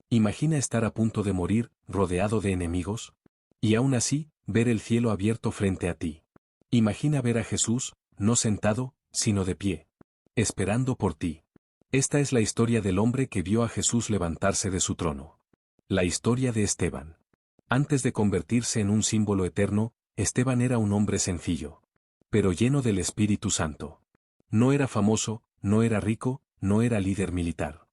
Imagina estar a punto de morir, rodeado de enemigos. Y aún así, ver el cielo abierto frente a ti. Imagina ver a Jesús, no sentado, sino de pie. Esperando por ti. Esta es la historia del hombre que vio a Jesús levantarse de su trono. La historia de Esteban. Antes de convertirse en un símbolo eterno, Esteban era un hombre sencillo. Pero lleno del Espíritu Santo. No era famoso, no era rico, no era líder militar.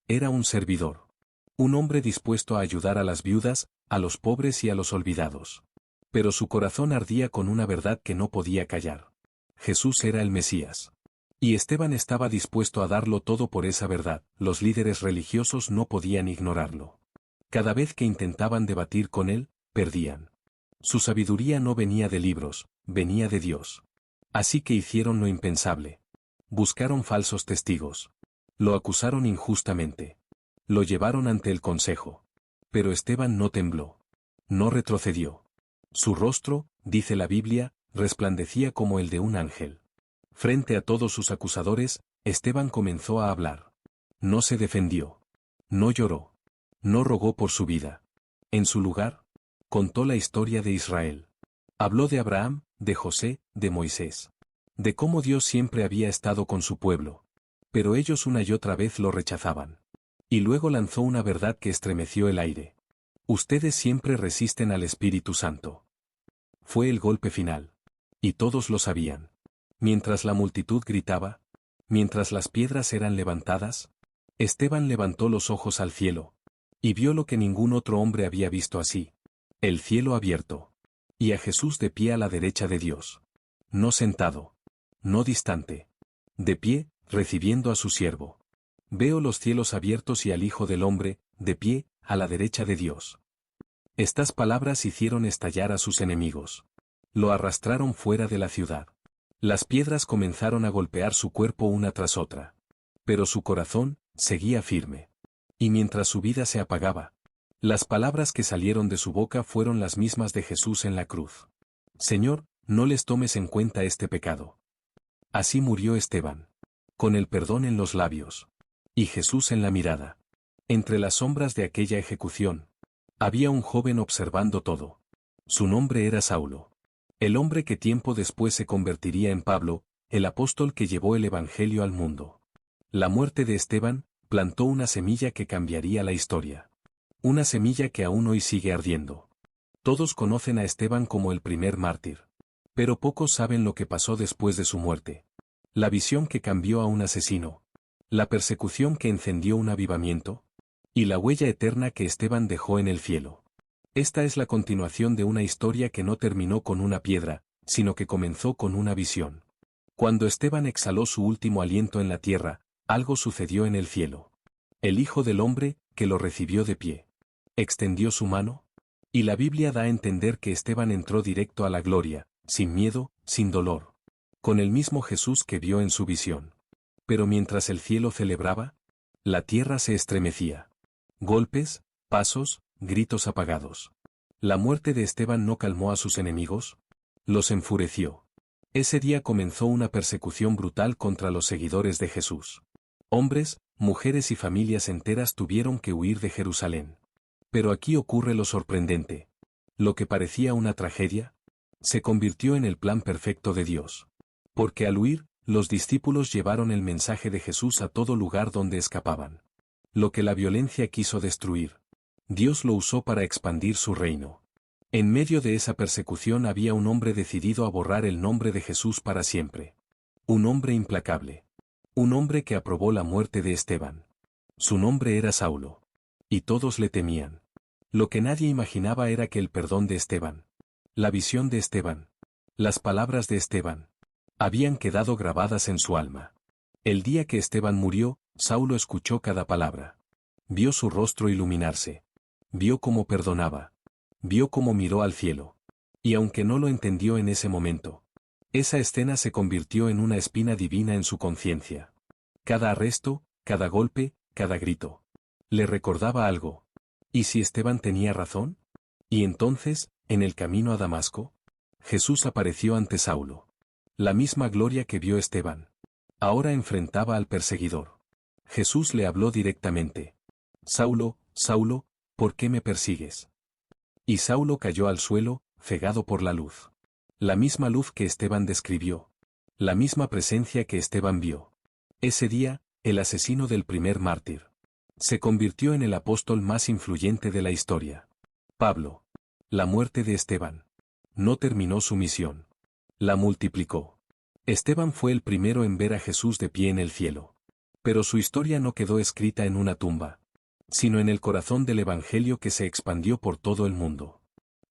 Era un servidor. Un hombre dispuesto a ayudar a las viudas, a los pobres y a los olvidados. Pero su corazón ardía con una verdad que no podía callar. Jesús era el Mesías. Y Esteban estaba dispuesto a darlo todo por esa verdad. Los líderes religiosos no podían ignorarlo. Cada vez que intentaban debatir con él, perdían. Su sabiduría no venía de libros, venía de Dios. Así que hicieron lo impensable. Buscaron falsos testigos. Lo acusaron injustamente. Lo llevaron ante el consejo. Pero Esteban no tembló. No retrocedió. Su rostro, dice la Biblia, resplandecía como el de un ángel. Frente a todos sus acusadores, Esteban comenzó a hablar. No se defendió. No lloró. No rogó por su vida. En su lugar, contó la historia de Israel. Habló de Abraham, de José, de Moisés. De cómo Dios siempre había estado con su pueblo. Pero ellos una y otra vez lo rechazaban. Y luego lanzó una verdad que estremeció el aire. Ustedes siempre resisten al Espíritu Santo. Fue el golpe final. Y todos lo sabían. Mientras la multitud gritaba, mientras las piedras eran levantadas, Esteban levantó los ojos al cielo. Y vio lo que ningún otro hombre había visto así. El cielo abierto. Y a Jesús de pie a la derecha de Dios. No sentado. No distante. De pie, recibiendo a su siervo. Veo los cielos abiertos y al Hijo del Hombre, de pie, a la derecha de Dios. Estas palabras hicieron estallar a sus enemigos. Lo arrastraron fuera de la ciudad. Las piedras comenzaron a golpear su cuerpo una tras otra. Pero su corazón, seguía firme. Y mientras su vida se apagaba, las palabras que salieron de su boca fueron las mismas de Jesús en la cruz. Señor, no les tomes en cuenta este pecado. Así murió Esteban. Con el perdón en los labios. Y Jesús en la mirada. Entre las sombras de aquella ejecución, había un joven observando todo. Su nombre era Saulo. El hombre que tiempo después se convertiría en Pablo, el apóstol que llevó el Evangelio al mundo. La muerte de Esteban plantó una semilla que cambiaría la historia. Una semilla que aún hoy sigue ardiendo. Todos conocen a Esteban como el primer mártir. Pero pocos saben lo que pasó después de su muerte. La visión que cambió a un asesino. La persecución que encendió un avivamiento. Y la huella eterna que Esteban dejó en el cielo. Esta es la continuación de una historia que no terminó con una piedra, sino que comenzó con una visión. Cuando Esteban exhaló su último aliento en la tierra, algo sucedió en el cielo. El Hijo del Hombre, que lo recibió de pie, extendió su mano, y la Biblia da a entender que Esteban entró directo a la gloria, sin miedo, sin dolor. Con el mismo Jesús que vio en su visión. Pero mientras el cielo celebraba, la tierra se estremecía. Golpes, pasos, gritos apagados. ¿La muerte de Esteban no calmó a sus enemigos? Los enfureció. Ese día comenzó una persecución brutal contra los seguidores de Jesús. Hombres, mujeres y familias enteras tuvieron que huir de Jerusalén. Pero aquí ocurre lo sorprendente. Lo que parecía una tragedia, se convirtió en el plan perfecto de Dios. Porque al huir, los discípulos llevaron el mensaje de Jesús a todo lugar donde escapaban. Lo que la violencia quiso destruir, Dios lo usó para expandir su reino. En medio de esa persecución había un hombre decidido a borrar el nombre de Jesús para siempre. Un hombre implacable. Un hombre que aprobó la muerte de Esteban. Su nombre era Saulo. Y todos le temían. Lo que nadie imaginaba era que el perdón de Esteban, la visión de Esteban, las palabras de Esteban, habían quedado grabadas en su alma. El día que Esteban murió, Saulo escuchó cada palabra. Vio su rostro iluminarse. Vio cómo perdonaba. Vio cómo miró al cielo. Y aunque no lo entendió en ese momento, esa escena se convirtió en una espina divina en su conciencia. Cada arresto, cada golpe, cada grito, le recordaba algo. ¿Y si Esteban tenía razón? Y entonces, en el camino a Damasco, Jesús apareció ante Saulo. La misma gloria que vio Esteban. Ahora enfrentaba al perseguidor. Jesús le habló directamente. Saulo, Saulo, ¿por qué me persigues? Y Saulo cayó al suelo, cegado por la luz. La misma luz que Esteban describió. La misma presencia que Esteban vio. Ese día, el asesino del primer mártir se convirtió en el apóstol más influyente de la historia. Pablo. La muerte de Esteban no terminó su misión. La multiplicó. Esteban fue el primero en ver a Jesús de pie en el cielo. Pero su historia no quedó escrita en una tumba, sino en el corazón del Evangelio que se expandió por todo el mundo.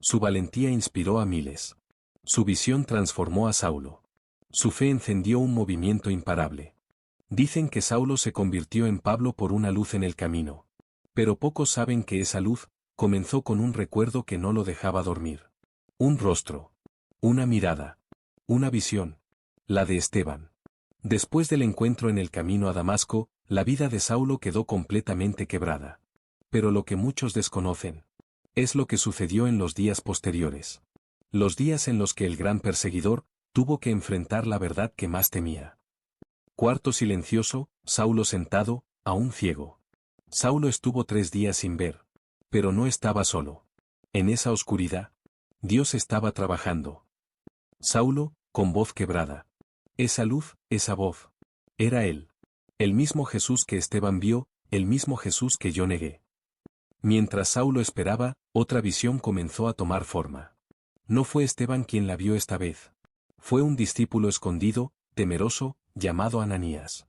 Su valentía inspiró a miles. Su visión transformó a Saulo. Su fe encendió un movimiento imparable. Dicen que Saulo se convirtió en Pablo por una luz en el camino. Pero pocos saben que esa luz comenzó con un recuerdo que no lo dejaba dormir. Un rostro. Una mirada. Una visión. La de Esteban. Después del encuentro en el camino a Damasco, la vida de Saulo quedó completamente quebrada. Pero lo que muchos desconocen es lo que sucedió en los días posteriores. Los días en los que el gran perseguidor tuvo que enfrentar la verdad que más temía. Cuarto silencioso, Saulo sentado, aún ciego. Saulo estuvo 3 días sin ver. Pero no estaba solo. En esa oscuridad, Dios estaba trabajando. Saulo, con voz quebrada. Esa luz, esa voz. Era él. El mismo Jesús que Esteban vio, el mismo Jesús que yo negué. Mientras Saulo esperaba, otra visión comenzó a tomar forma. No fue Esteban quien la vio esta vez. Fue un discípulo escondido, temeroso, llamado Ananías.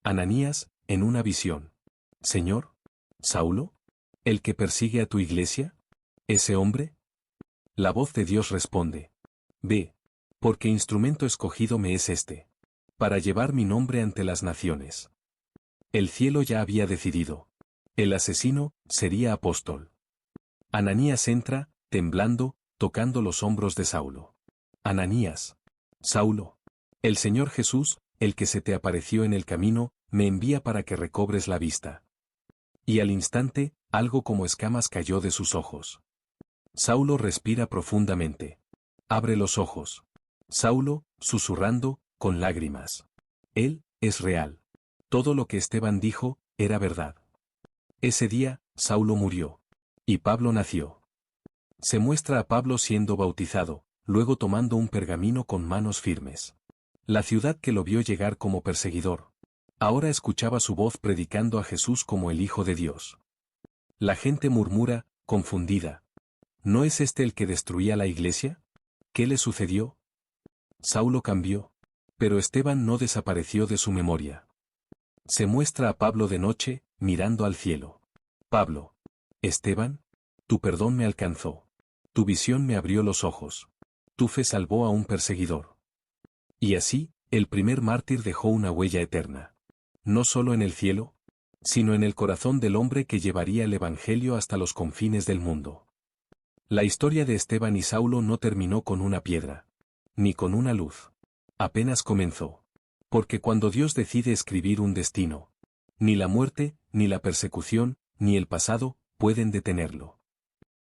Ananías, en una visión. Señor, ¿Saulo? ¿El que persigue a tu iglesia? ¿Ese hombre? La voz de Dios responde. Ve, porque instrumento escogido me es este, para llevar mi nombre ante las naciones. El cielo ya había decidido. El asesino sería apóstol. Ananías entra, temblando, tocando los hombros de Saulo. Ananías. Saulo. El Señor Jesús, el que se te apareció en el camino, me envía para que recobres la vista. Y al instante, algo como escamas cayó de sus ojos. Saulo respira profundamente. Abre los ojos. Saulo, susurrando, con lágrimas. Él, es real. Todo lo que Esteban dijo, era verdad. Ese día, Saulo murió. Y Pablo nació. Se muestra a Pablo siendo bautizado, luego tomando un pergamino con manos firmes. La ciudad que lo vio llegar como perseguidor. Ahora escuchaba su voz predicando a Jesús como el Hijo de Dios. La gente murmura, confundida. ¿No es este el que destruía la iglesia? ¿Qué le sucedió? Saulo cambió. Pero Esteban no desapareció de su memoria. Se muestra a Pablo de noche, mirando al cielo. Pablo. Esteban, tu perdón me alcanzó. Tu visión me abrió los ojos. Tu fe salvó a un perseguidor. Y así, el primer mártir dejó una huella eterna. No solo en el cielo, sino en el corazón del hombre que llevaría el Evangelio hasta los confines del mundo. La historia de Esteban y Saulo no terminó con una piedra, ni con una luz. Apenas comenzó. Porque cuando Dios decide escribir un destino, ni la muerte, ni la persecución, ni el pasado, pueden detenerlo.